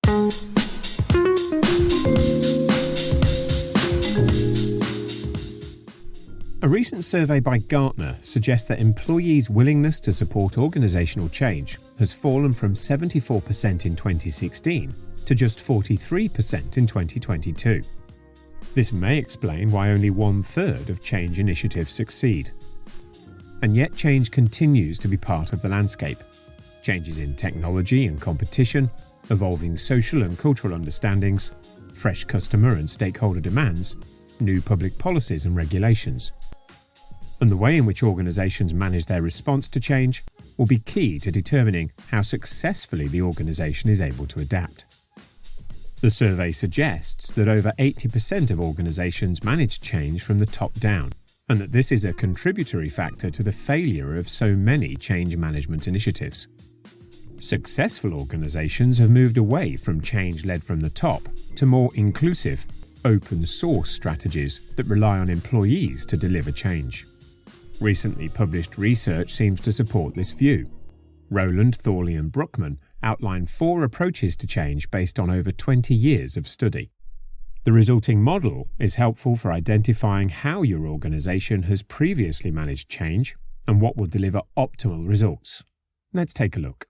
A recent survey by Gartner suggests that employees' willingness to support organisational change has fallen from 74% in 2016 to just 43% in 2022. This may explain why only 1/3 of change initiatives succeed. And yet change continues to be part of the landscape. Changes in technology and competition, evolving social and cultural understandings, fresh customer and stakeholder demands, new public policies and regulations. And the way in which organisations manage their response to change will be key to determining how successfully the organisation is able to adapt. The survey suggests that over 80% of organisations manage change from the top down, and that this is a contributory factor to the failure of so many change management initiatives. Successful organisations have moved away from change led from the top to more inclusive, open source strategies that rely on employees to deliver change. Recently published research seems to support this view. Rowland, Thorley and Brauckmann outline 4 approaches to change based on over 20 years of study. The resulting model is helpful for identifying how your organisation has previously managed change and what will deliver optimal results. Let's take a look.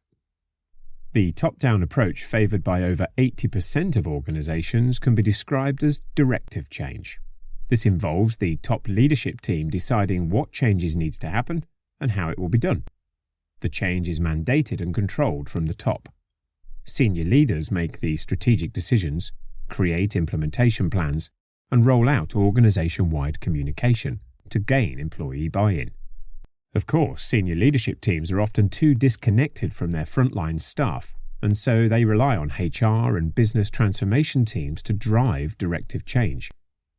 The top-down approach favoured by over 80% of organisations can be described as directive change. This involves the top leadership team deciding what changes needs to happen and how it will be done. The change is mandated and controlled from the top. Senior leaders make the strategic decisions, create implementation plans, and roll out organisation-wide communication to gain employee buy-in. Of course, senior leadership teams are often too disconnected from their frontline staff, and so they rely on HR and business transformation teams to drive directive change.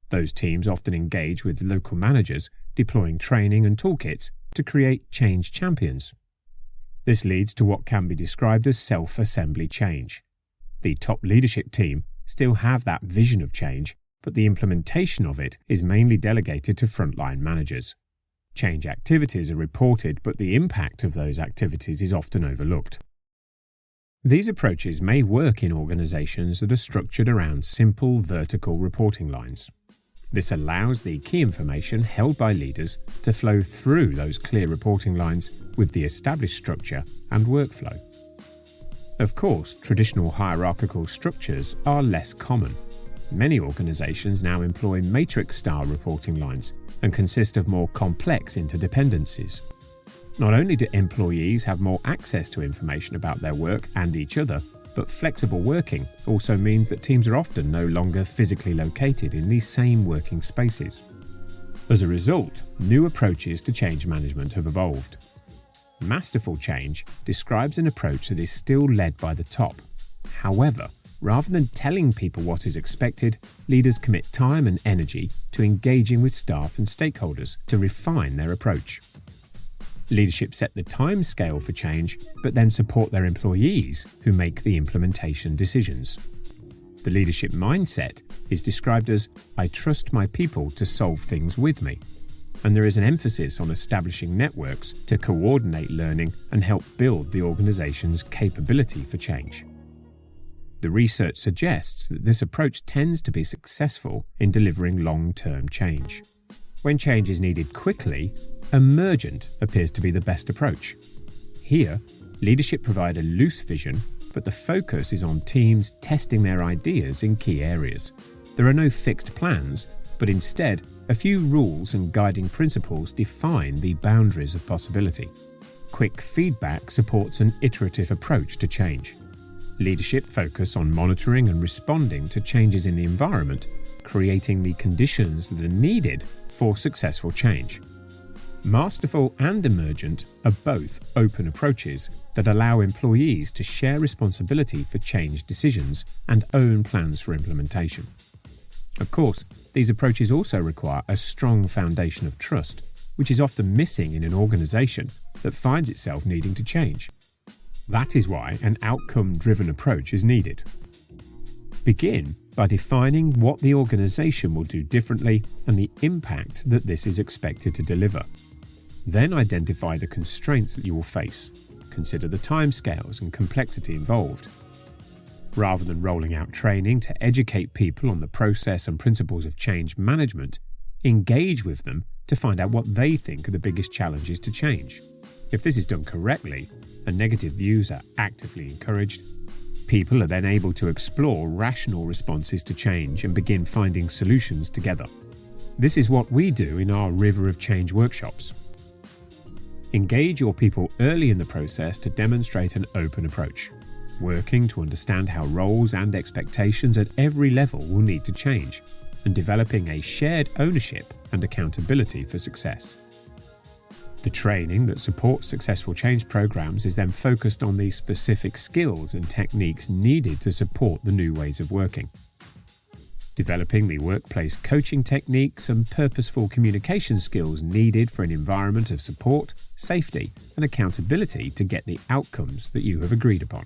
Those teams often engage with local managers, deploying training and toolkits to create change champions. This leads to what can be described as self-assembly change. The top leadership team still have that vision of change, but the implementation of it is mainly delegated to frontline managers. Change activities are reported, but the impact of those activities is often overlooked. These approaches may work in organisations that are structured around simple vertical reporting lines. This allows the key information held by leaders to flow through those clear reporting lines with the established structure and workflow. Of course, traditional hierarchical structures are less common. Many organisations now employ matrix-style reporting lines and consist of more complex interdependencies. Not only do employees have more access to information about their work and each other, but flexible working also means that teams are often no longer physically located in these same working spaces. As a result, new approaches to change management have evolved. Masterful change describes an approach that is still led by the top. However, rather than telling people what is expected, leaders commit time and energy to engaging with staff and stakeholders to refine their approach. Leadership set the time scale for change, but then support their employees who make the implementation decisions. The leadership mindset is described as, "I trust my people to solve things with me," and there is an emphasis on establishing networks to coordinate learning and help build the organization's capability for change. The research suggests that this approach tends to be successful in delivering long-term change. When change is needed quickly, Emergent appears to be the best approach. Here, leadership provide a loose vision, but the focus is on teams testing their ideas in key areas. There are no fixed plans, but instead, a few rules and guiding principles define the boundaries of possibility. Quick feedback supports an iterative approach to change. Leadership focus on monitoring and responding to changes in the environment, creating the conditions that are needed for successful change. Masterful and Emergent are both open approaches that allow employees to share responsibility for change decisions and own plans for implementation. Of course, these approaches also require a strong foundation of trust, which is often missing in an organisation that finds itself needing to change. That is why an outcome-driven approach is needed. Begin by defining what the organisation will do differently and the impact that this is expected to deliver. Then identify the constraints that you will face. Consider the timescales and complexity involved. Rather than rolling out training to educate people on the process and principles of change management, engage with them to find out what they think are the biggest challenges to change. If this is done correctly, and negative views are actively encouraged, people are then able to explore rational responses to change and begin finding solutions together. This is what we do in our River of Change workshops. Engage your people early in the process to demonstrate an open approach, working to understand how roles and expectations at every level will need to change, and developing a shared ownership and accountability for success. The training that supports successful change programs is then focused on the specific skills and techniques needed to support the new ways of working. Developing the workplace coaching techniques and purposeful communication skills needed for an environment of support, safety, and accountability to get the outcomes that you have agreed upon.